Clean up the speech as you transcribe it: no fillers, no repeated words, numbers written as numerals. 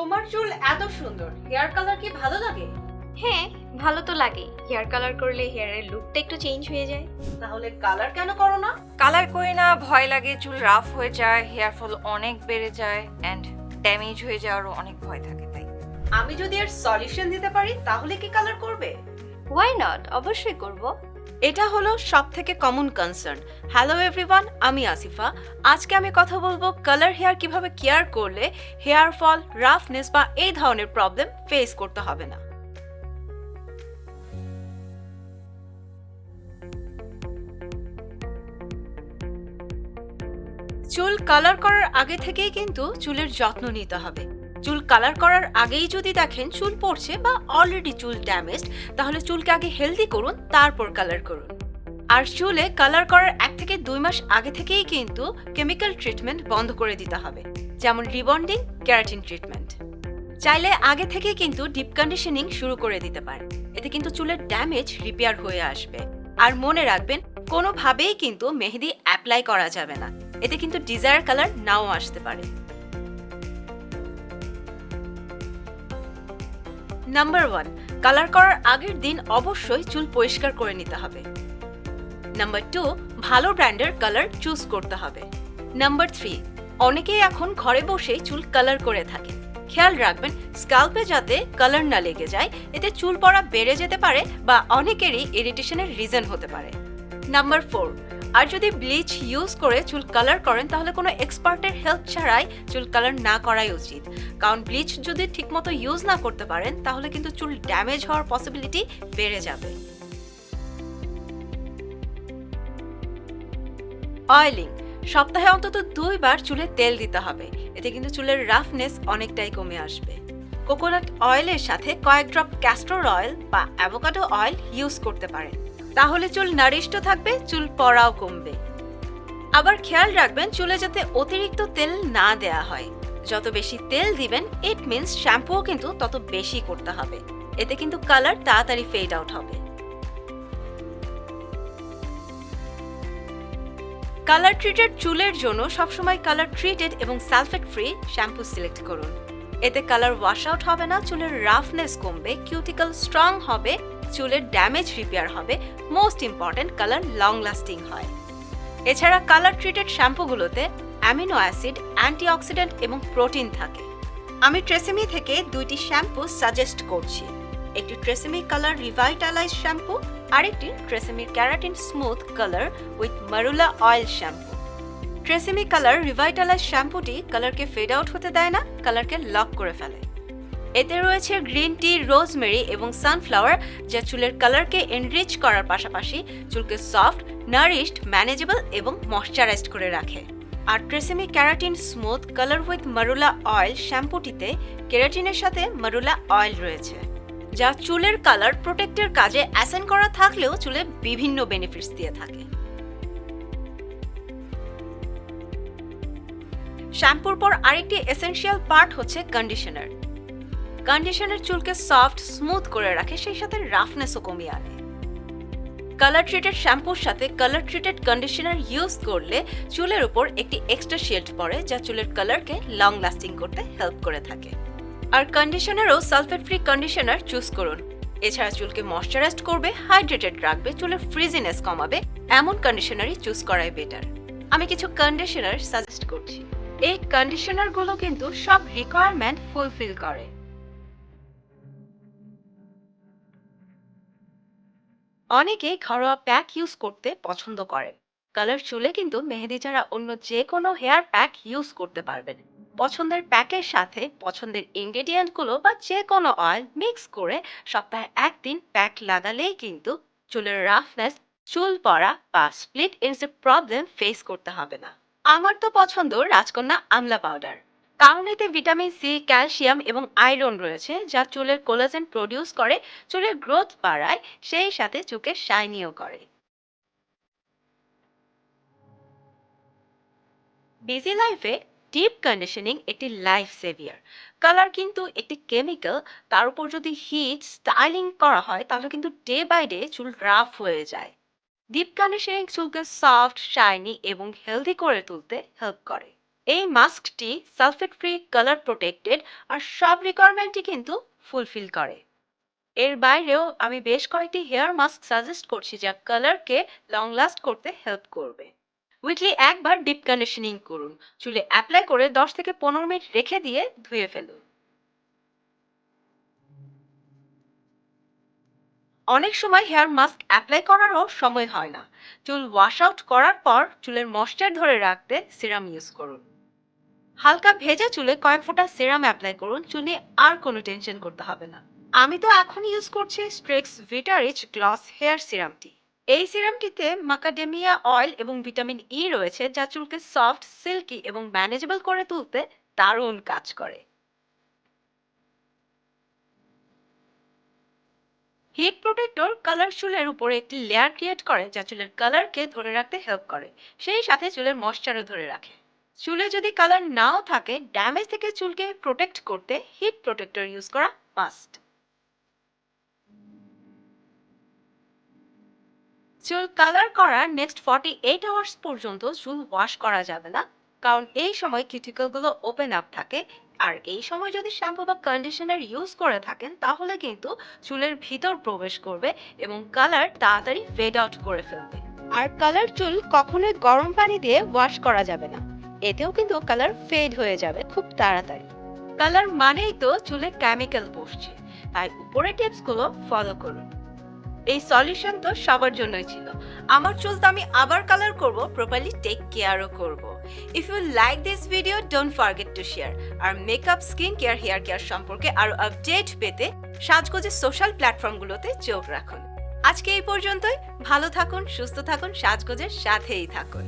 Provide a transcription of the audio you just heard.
তোমার চুল এত সুন্দর, হেয়ার কালার কি ভালো লাগে? হ্যাঁ, ভালো তো লাগে। হেয়ার কালার করলে হেয়ারের লুকটা একটু চেঞ্জ হয়ে যায়। তাহলে কালার কেন করো না? কালার করি না, ভয় লাগে চুল রাফ হয়ে যায়, হেয়ার ফল অনেক বেড়ে যায় অ্যান্ড ড্যামেজ হয়ে যাওয়ারও অনেক ভয় থাকে তাই। আমি যদি এর সলিউশন দিতে পারি তাহলে কি কালার করবে? হোয়াই নট, অবশ্যই করব। এটা হলো সবথেকে কমন কনসার্ন। হ্যালো এভরিওয়ান, আমি আসিফা। আজকে আমি কথা বলবো কালার হেয়ার কিভাবে কেয়ার করলে হেয়ার ফল, রাফনেস বা এই ধরনের প্রবলেম ফেস করতে হবে না। চুল কালার করার আগে থেকেই কিন্তু চুলের যত্ন নিতে হবে। চুল কালার করার আগেই যদি দেখেন চুল পড়ছে বা অলরেডি চুল ড্যামেজড, তাহলে চুলকে আগে হেলদি করুন, তারপর কালার করুন। আর চুলে কালার করার 1 থেকে 2 মাস আগে থেকেই কিন্তু কেমিক্যাল ট্রিটমেন্ট বন্ধ করে দিতে হবে, যেমন রিবন্ডিং, কেরাটিন ট্রিটমেন্ট। চাইলে আগে থেকে কিন্তু ডিপ কন্ডিশনিং শুরু করে দিতে পারেন। এতে কিন্তু চুলের ড্যামেজ রিপেয়ার হয়ে আসবে। আর মনে রাখবেন, কোনোভাবেই কিন্তু মেহেদি অ্যাপ্লাই করা যাবে না। এতে কিন্তু ডিজায়ার কালার নাও আসতে পারে। নাম্বার 1, কালার করার আগের দিন অবশ্যই চুল পরিষ্কার করে নিতে হবে। নাম্বার 2, ভালো ব্র্যান্ডের কালার চুজ করতে হবে। নাম্বার 3, অনেকেই এখন ঘরে বসেই চুল কালার করে থাকে। খেয়াল রাখবেন স্কাল্পে যাতে কালার না লেগে যায়, এতে চুল পড়া বেড়ে যেতে পারে বা অনেকেরই ইরিটেশনের রিজন হতে পারে। নাম্বার 4, আর যদি ব্লিচ ইউজ করে চুল কালার করেন তাহলে কোনো এক্সপার্টের হেল্প ছাড়াই চুল কালার না করাই উচিত, কারণ ব্লিচ যদি ঠিকমতো ইউজ না করতে পারেন তাহলে কিন্তু চুল ড্যামেজ হওয়ার পসিবিলিটি বেড়ে যাবে। অয়েলিং, সপ্তাহে অন্তত 2 বার চুলে তেল দিতে হবে। এতে কিন্তু চুলের রাফনেস অনেকটাই কমে আসবে। কোকোনাট অয়েলের সাথে কয়েক ড্রপ ক্যাস্টর অয়েল বা অ্যাভোকাডো অয়েল ইউজ করতে পারেন, তাহলে চুল নারিষ্ট থাকবে, চুল পড়াও কমবে। আবার খেয়াল রাখবেন চুলে যাতে অতিরিক্ত তেল না দেয়া হয়। যত বেশি তেল দিবেন ইট মিন্স শ্যাম্পুও কিন্তু তত বেশি করতে হবে। এতে কিন্তু কালার তাড়াতাড়ি ফেড আউট হবে। কালার ট্রিটেড চুলের জন্য সবসময় কালার ট্রিটেড এবং সালফেট ফ্রি শ্যাম্পু সিলেক্ট করুন। এতে কালার ওয়াশ আউট হবে না, চুলের রাফনেস কমবে, কিউটিকল স্ট্রং হবে, চুলের ড্যামেজ রিপেয়ার হবে, most important colour long lasting হয়। এছাড়া কালার ট্রিটেড শ্যাম্পুগুলোতে অ্যামিনো অ্যাসিড, অ্যান্টিঅক্সিডেন্ট এবং প্রোটিন থাকে। আমি ট্রেসেমি থেকে 2টি শ্যাম্পু সাজেস্ট করছি। একটি ট্রেসেমি কালার রিভাইটালাইজ শ্যাম্পু আর একটি TRESemme keratin smooth colour with marula oil shampoo. TRESemme colour revitalise শ্যাম্পুটি কালারকে ফেড আউট হতে দেয় না, কালারকে লক করে ফেলে। এতে রয়েছে গ্রিন টি, রোজমেরি এবং সানফ্লাওয়ার, যা চুলের কালারকে এনরিচ করার পাশাপাশি চুলকে সফট, নারিশড, ম্যানেজেবল এবং ময়শ্চারাইজড করে রাখে। আর TRESemme keratin smooth colour with marula oil শ্যাম্পুটিতে কেরাটিনের সাথে মারুলা অয়েল রয়েছে, যা চুলের কালার প্রোটেক্টের কাজে অ্যাসেন্ড করা থাকলেও চুলে বিভিন্ন বেনিফিটস দিয়ে থাকে। শ্যাম্পুর পর আরেকটি এসেনশিয়াল পার্ট হচ্ছে কন্ডিশনার। কন্ডিশনার চুলকে সফট, স্মুথ করে রাখে, সেই সাথে রাফনেসও কমিয়ে আনে। কালার ট্রিটেড শ্যাম্পুর সাথে কালার ট্রিটেড কন্ডিশনার ইউজ করলে চুলের উপর একটি এক্সট্রা শিল্ড পড়ে, যা চুলের কালারকে লং লাস্টিং করতে হেল্প করে থাকে। আর কন্ডিশনারও সালফেট ফ্রি কন্ডিশনার চুজ করুন। এছাড়া চুলকে ময়শ্চারাইজড করবে, হাইড্রেটেড রাখবে, চুলের ফ্রিজিনেস কমাবে, এমন কন্ডিশনারই চুজ করাই বেটার। আমি কিছু কন্ডিশনার সাজেস্ট করছি। এই কন্ডিশনারগুলো কিন্তু সব রিকোয়ারমেন্ট ফুলফিল করে। অনেকে ঘরোয়া প্যাক ইউজ করতে পছন্দ করেন। কালার চুলে কিন্তু মেহেদি ছাড়া অন্য যে কোনো হেয়ার প্যাক ইউজ করতে পারবেন। পছন্দের প্যাকের সাথে পছন্দের ইনগ্রেডিয়েন্টগুলো বা যে কোনো অয়েল মিক্স করে সপ্তাহে 1 দিন প্যাক লাগালেই কিন্তু চুলের রাফনেস, চুল পড়া বা স্প্লিট এন্ডসের প্রবলেম ফেস করতে হবে না। আমার তো পছন্দ রাজকন্যা আমলা পাউডার, কারণ এতে ভিটামিন সি, ক্যালসিয়াম এবং আয়রন রয়েছে, যা চুলের কোলাজেন প্রডিউস করে, চুলের গ্রোথ বাড়ায়, সেই সাথে চুলকে শাইনিও করে। বিজি লাইফে ডিপ কন্ডিশনিং একটি লাইফ সেভিয়ার। কালার কিন্তু একটি কেমিক্যাল, তার উপর যদি হিট স্টাইলিং করা হয় তাহলে কিন্তু ডে বাই ডে চুল রাফ হয়ে যায়। ডিপ কন্ডিশনিং চুলকে সফট, শাইনি এবং হেলদি করে তুলতে হেল্প করে। এই মাস্কটি সালফেট ফ্রি, কালার প্রোটেক্টেড আর সব রিকোয়ারমেন্টই কিন্তু ফুলফিল করে। এর বাইরেও আমি বেশ কয়েকটি হেয়ার মাস্ক সাজেস্ট করছি যা কালারকে লং লাস্ট করতে হেল্প করবে। উইকলি একবার ডিপ কন্ডিশনিং করুন, চুলে অ্যাপ্লাই করে 10 থেকে 15 মিনিট রেখে দিয়ে ধুয়ে ফেলুন। অনেক সময় হেয়ার মাস্ক অ্যাপ্লাই করারও সময় হয় না। চুল ওয়াশ আউট করার পর চুলের ময়েশ্চার ধরে রাখতে সিরাম ইউজ করুন। হালকা ভেজা চুলে কয়েক ফোঁটা সিরাম অ্যাপ্লাই করুন, চুলে আর কোনো টেনশন করতে হবে না। আমি তো এখন ইউজ করছি স্ট্রেক্স ভিটা রিচ গ্লস হেয়ার সিরামটি। এই সিরামটিতে মাকাডেমিয়া অয়েল এবং ভিটামিন ই রয়েছে, যা চুলকে সফট, সিল্কি এবং ম্যানেজেবল করে তুলতে দারুণ কাজ করে। হিট প্রোটেক্টর কালার চুলের উপরে একটি লেয়ার ক্রিয়েট করে যা চুলের কালারকে ধরে রাখতে হেল্প করে, সেই সাথে চুলের ময়েশ্চারও ধরে রাখে। চুলে যদি কালার নাও থাকে, ড্যামেজ থেকে চুলকে প্রোটেক্ট করতে হিট প্রোটেক্টর ইউজ করা মাস্ট। চুল কালার করার নেক্সট 48 আওয়ার্স পর্যন্ত চুল ওয়াশ করা যাবে না, কারণ এই সময় কিউটিকল গুলো ওপেন আপ থাকে। আর এই সময় যদি শ্যাম্পু বা কন্ডিশনার ইউজ করে থাকেন, তাহলে কিন্তু চুলের ভিতর প্রবেশ করবে এবং কালার তাড়াতাড়ি ফেড আউট করে ফেলবে। আর কালার চুল কখনোই গরম পানি দিয়ে ওয়াশ করা যাবে না, এতেও কিন্তু কালার ফেড হয়ে যাবে খুব তাড়াতাড়ি। কালার মানেই তো চুলে কেমিক্যাল বসছে, তাই উপরের টিপস গুলো ফলো করুন। এই সলিউশন তো সবার জন্যই ছিল। আমার চুল তো আমি আবার কালার করব, প্রপারলি টেক কেয়ারও করব। If you like this video, don't forget to share. আর makeup, skin care, hair care সম্পর্কে আরো আপডেট পেতে সাজগোজের সোশ্যাল প্ল্যাটফর্মগুলোতে চোখ রাখুন। আজকে এই পর্যন্তই। ভালো থাকুন, সুস্থ থাকুন, সাজগোজের সাথেই থাকুন।